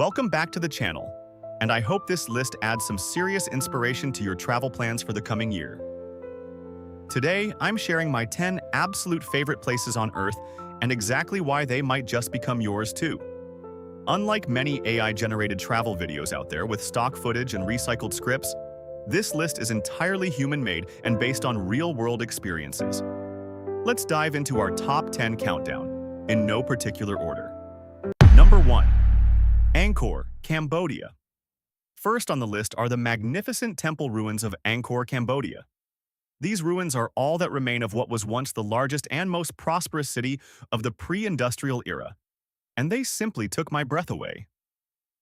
Welcome back to the channel, and I hope this list adds some serious inspiration to your travel plans for the coming year. Today, I'm sharing my 10 absolute favorite places on Earth and exactly why they might just become yours too. Unlike many AI-generated travel videos out there with stock footage and recycled scripts, this list is entirely human-made and based on real-world experiences. Let's dive into our top 10 countdown, in no particular order. Number 1. Angkor, Cambodia. First on the list are the magnificent temple ruins of Angkor, Cambodia. These ruins are all that remain of what was once the largest and most prosperous city of the pre-industrial era, and they simply took my breath away.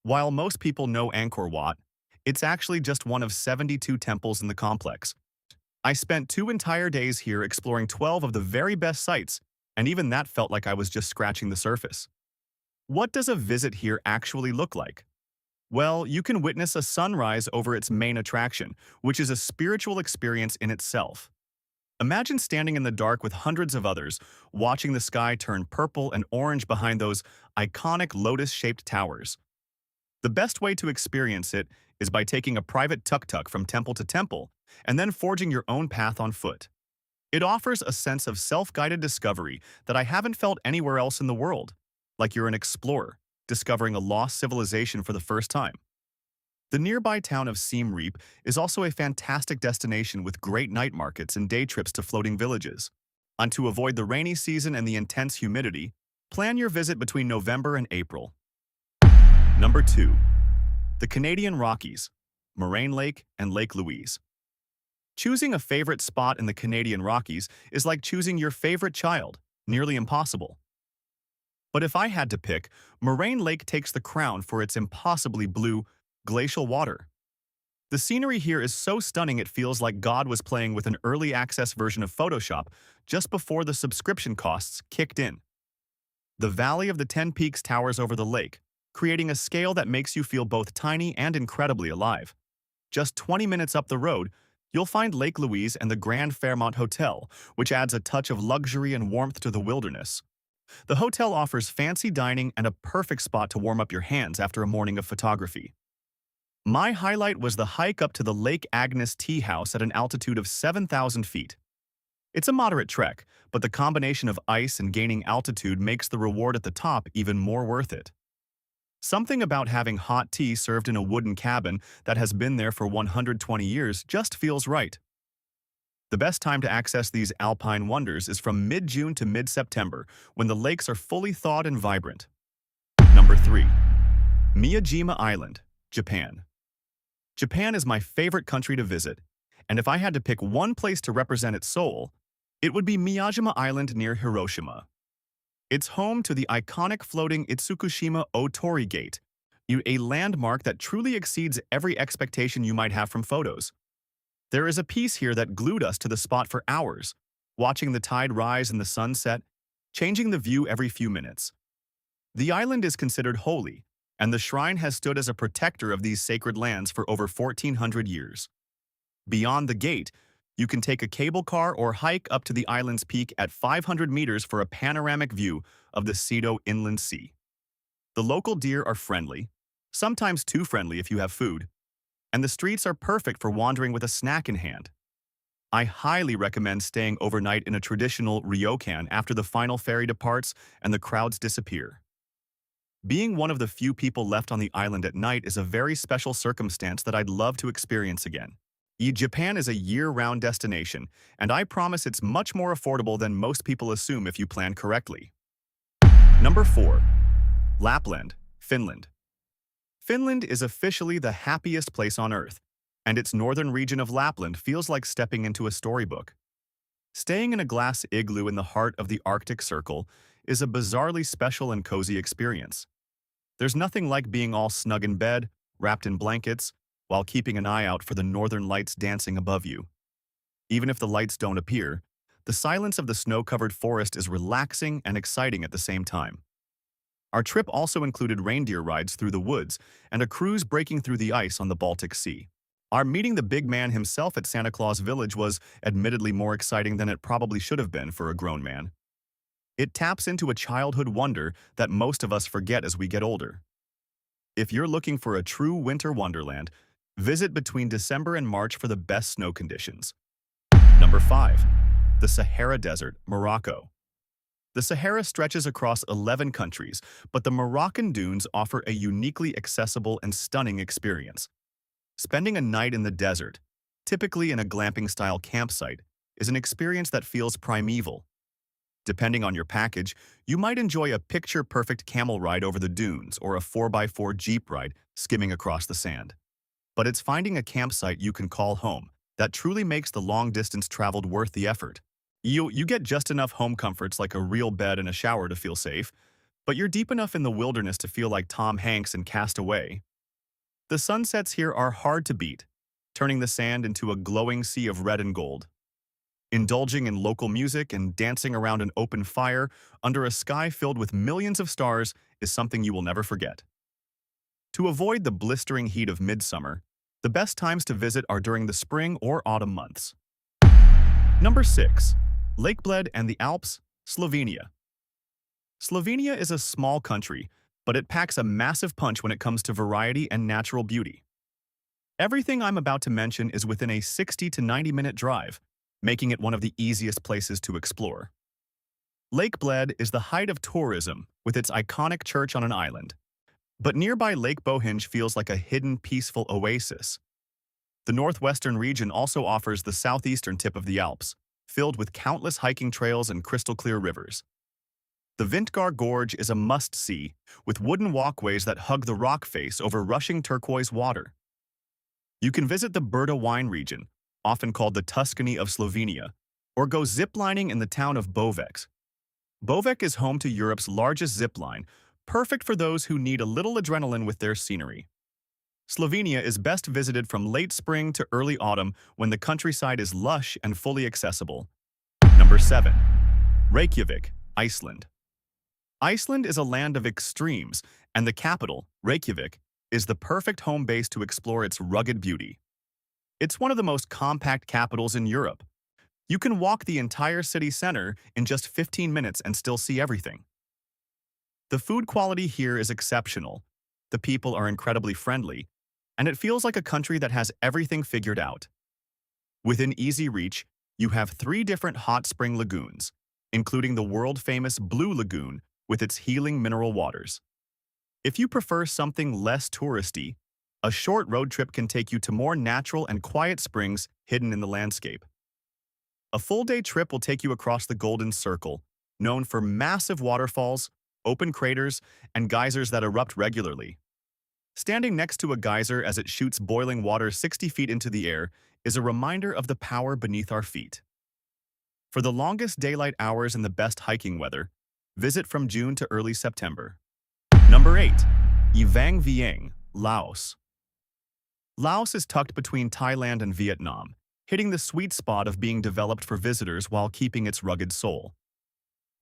While most people know Angkor Wat, it's actually just one of 72 temples in the complex. I spent 2 entire days here exploring 12 of the very best sites, and even that felt like I was just scratching the surface. What does a visit here actually look like? Well, you can witness a sunrise over its main attraction, which is a spiritual experience in itself. Imagine standing in the dark with hundreds of others, watching the sky turn purple and orange behind those iconic lotus-shaped towers. The best way to experience it is by taking a private tuk-tuk from temple to temple, and then forging your own path on foot. It offers a sense of self-guided discovery that I haven't felt anywhere else in the world, like you're an explorer, discovering a lost civilization for the first time. The nearby town of Siem Reap is also a fantastic destination with great night markets and day trips to floating villages. And to avoid the rainy season and the intense humidity, plan your visit between November and April. Number 2. The Canadian Rockies, Moraine Lake and Lake Louise. Choosing a favorite spot in the Canadian Rockies is like choosing your favorite child, nearly impossible. But if I had to pick, Moraine Lake takes the crown for its impossibly blue, glacial water. The scenery here is so stunning it feels like God was playing with an early access version of Photoshop just before the subscription costs kicked in. The Valley of the 10 Peaks towers over the lake, creating a scale that makes you feel both tiny and incredibly alive. Just 20 minutes up the road, you'll find Lake Louise and the Grand Fairmont Hotel, which adds a touch of luxury and warmth to the wilderness. The hotel offers fancy dining and a perfect spot to warm up your hands after a morning of photography. My highlight was the hike up to the Lake Agnes Tea House at an altitude of 7,000 feet. It's a moderate trek, but the combination of ice and gaining altitude makes the reward at the top even more worth it. Something about having hot tea served in a wooden cabin that has been there for 120 years just feels right. The best time to access these alpine wonders is from mid-June to mid-September, when the lakes are fully thawed and vibrant. Number 3. Miyajima Island, Japan. Japan is my favorite country to visit, and if I had to pick one place to represent its soul, it would be Miyajima Island near Hiroshima. It's home to the iconic floating Itsukushima Torii Gate, a landmark that truly exceeds every expectation you might have from photos. There is a piece here that glued us to the spot for hours, watching the tide rise and the sun set, changing the view every few minutes. The island is considered holy, and the shrine has stood as a protector of these sacred lands for over 1,400 years. Beyond the gate, you can take a cable car or hike up to the island's peak at 500 meters for a panoramic view of the Seto Inland Sea. The local deer are friendly, sometimes too friendly if you have food, and the streets are perfect for wandering with a snack in hand. I highly recommend staying overnight in a traditional ryokan after the final ferry departs and the crowds disappear. Being one of the few people left on the island at night is a very special circumstance that I'd love to experience again. Japan is a year-round destination, and I promise it's much more affordable than most people assume if you plan correctly. Number 4. Lapland, Finland. Finland is officially the happiest place on Earth, and its northern region of Lapland feels like stepping into a storybook. Staying in a glass igloo in the heart of the Arctic Circle is a bizarrely special and cozy experience. There's nothing like being all snug in bed, wrapped in blankets, while keeping an eye out for the northern lights dancing above you. Even if the lights don't appear, the silence of the snow-covered forest is relaxing and exciting at the same time. Our trip also included reindeer rides through the woods and a cruise breaking through the ice on the Baltic Sea. Our meeting the big man himself at Santa Claus Village was admittedly more exciting than it probably should have been for a grown man. It taps into a childhood wonder that most of us forget as we get older. If you're looking for a true winter wonderland, visit between December and March for the best snow conditions. Number 5. The Sahara Desert, Morocco. The Sahara stretches across 11 countries, but the Moroccan dunes offer a uniquely accessible and stunning experience. Spending a night in the desert, typically in a glamping-style campsite, is an experience that feels primeval. Depending on your package, you might enjoy a picture-perfect camel ride over the dunes or a 4x4 jeep ride skimming across the sand. But it's finding a campsite you can call home that truly makes the long distance traveled worth the effort. You get just enough home comforts like a real bed and a shower to feel safe, but you're deep enough in the wilderness to feel like Tom Hanks in Cast Away. The sunsets here are hard to beat, turning the sand into a glowing sea of red and gold. Indulging in local music and dancing around an open fire under a sky filled with millions of stars is something you will never forget. To avoid the blistering heat of midsummer, the best times to visit are during the spring or autumn months. Number 6. Lake Bled and the Alps, Slovenia. Slovenia is a small country, but it packs a massive punch when it comes to variety and natural beauty. Everything I'm about to mention is within a 60 to 90-minute drive, making it one of the easiest places to explore. Lake Bled is the height of tourism with its iconic church on an island, but nearby Lake Bohinj feels like a hidden, peaceful oasis. The northwestern region also offers the southeastern tip of the Alps, filled with countless hiking trails and crystal-clear rivers. The Vintgar Gorge is a must-see, with wooden walkways that hug the rock face over rushing turquoise water. You can visit the Brda wine region, often called the Tuscany of Slovenia, or go ziplining in the town of Bovec. Bovec is home to Europe's largest zipline, perfect for those who need a little adrenaline with their scenery. Slovenia is best visited from late spring to early autumn when the countryside is lush and fully accessible. Number 7. Reykjavik, Iceland. Iceland is a land of extremes, and the capital, Reykjavik, is the perfect home base to explore its rugged beauty. It's one of the most compact capitals in Europe. You can walk the entire city center in just 15 minutes and still see everything. The food quality here is exceptional, the people are incredibly friendly, and it feels like a country that has everything figured out. Within easy reach, you have 3 different hot spring lagoons, including the world-famous Blue Lagoon with its healing mineral waters. If you prefer something less touristy, a short road trip can take you to more natural and quiet springs hidden in the landscape. A full-day trip will take you across the Golden Circle, known for massive waterfalls, open craters, and geysers that erupt regularly. Standing next to a geyser as it shoots boiling water 60 feet into the air is a reminder of the power beneath our feet. For the longest daylight hours and the best hiking weather, visit from June to early September. Number 8. Vang Vieng, Laos. Laos is tucked between Thailand and Vietnam, hitting the sweet spot of being developed for visitors while keeping its rugged soul.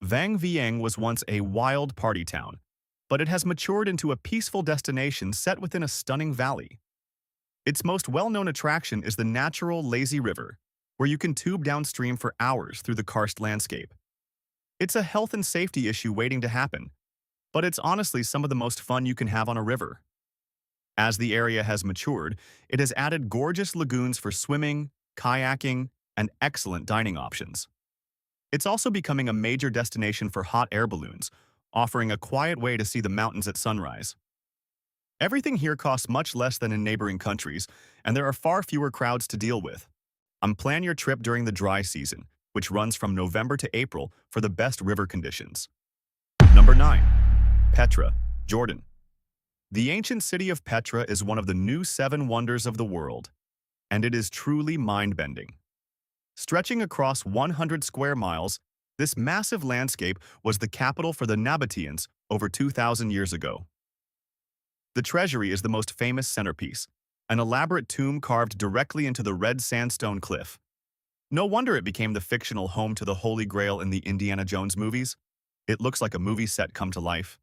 Vang Vieng was once a wild party town, but it has matured into a peaceful destination set within a stunning valley. Its most well-known attraction is the natural lazy river, where you can tube downstream for hours through the karst landscape. It's a health and safety issue waiting to happen, but it's honestly some of the most fun you can have on a river. As the area has matured, it has added gorgeous lagoons for swimming, kayaking, and excellent dining options. It's also becoming a major destination for hot air balloons, offering a quiet way to see the mountains at sunrise. Everything here costs much less than in neighboring countries, and there are far fewer crowds to deal with. Plan your trip during the dry season, which runs from November to April for the best river conditions. Number 9. Petra, Jordan. The ancient city of Petra is one of the new 7 wonders of the world, and it is truly mind-bending. Stretching across 100 square miles, this massive landscape was the capital for the Nabateans over 2,000 years ago. The treasury is the most famous centerpiece, an elaborate tomb carved directly into the red sandstone cliff. No wonder it became the fictional home to the Holy Grail in the Indiana Jones movies. It looks like a movie set come to life.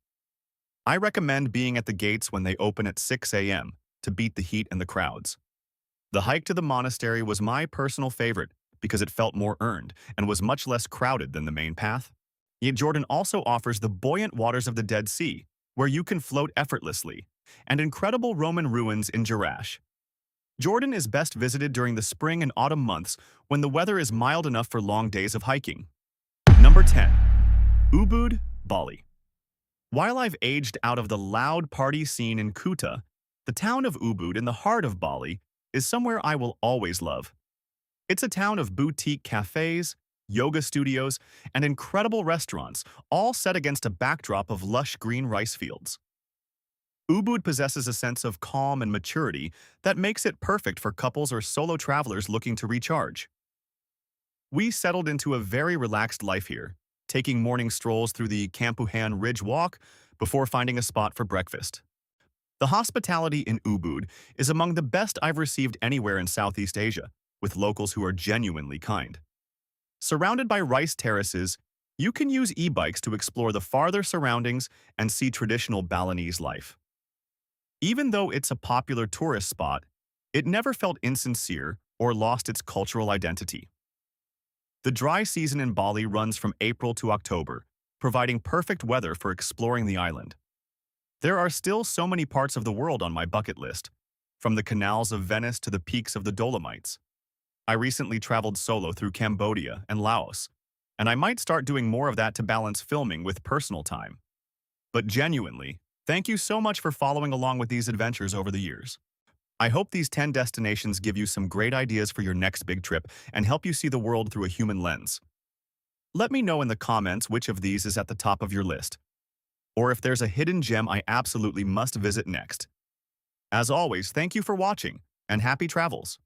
I recommend being at the gates when they open at 6 a.m. to beat the heat and the crowds. The hike to the monastery was my personal favorite because it felt more earned and was much less crowded than the main path. Yet Jordan also offers the buoyant waters of the Dead Sea, where you can float effortlessly, and incredible Roman ruins in Jerash. Jordan is best visited during the spring and autumn months when the weather is mild enough for long days of hiking. Number 10. Ubud, Bali. While I've aged out of the loud party scene in Kuta, the town of Ubud in the heart of Bali is somewhere I will always love. It's a town of boutique cafes, yoga studios, and incredible restaurants, all set against a backdrop of lush green rice fields. Ubud possesses a sense of calm and maturity that makes it perfect for couples or solo travelers looking to recharge. We settled into a very relaxed life here, taking morning strolls through the Kampuhan Ridge Walk before finding a spot for breakfast. The hospitality in Ubud is among the best I've received anywhere in Southeast Asia, with locals who are genuinely kind. Surrounded by rice terraces, you can use e-bikes to explore the farther surroundings and see traditional Balinese life. Even though it's a popular tourist spot, it never felt insincere or lost its cultural identity. The dry season in Bali runs from April to October, providing perfect weather for exploring the island. There are still so many parts of the world on my bucket list, from the canals of Venice to the peaks of the Dolomites. I recently traveled solo through Cambodia and Laos, and I might start doing more of that to balance filming with personal time. But genuinely, thank you so much for following along with these adventures over the years. I hope these 10 destinations give you some great ideas for your next big trip and help you see the world through a human lens. Let me know in the comments which of these is at the top of your list, or if there's a hidden gem I absolutely must visit next. As always, thank you for watching, and happy travels!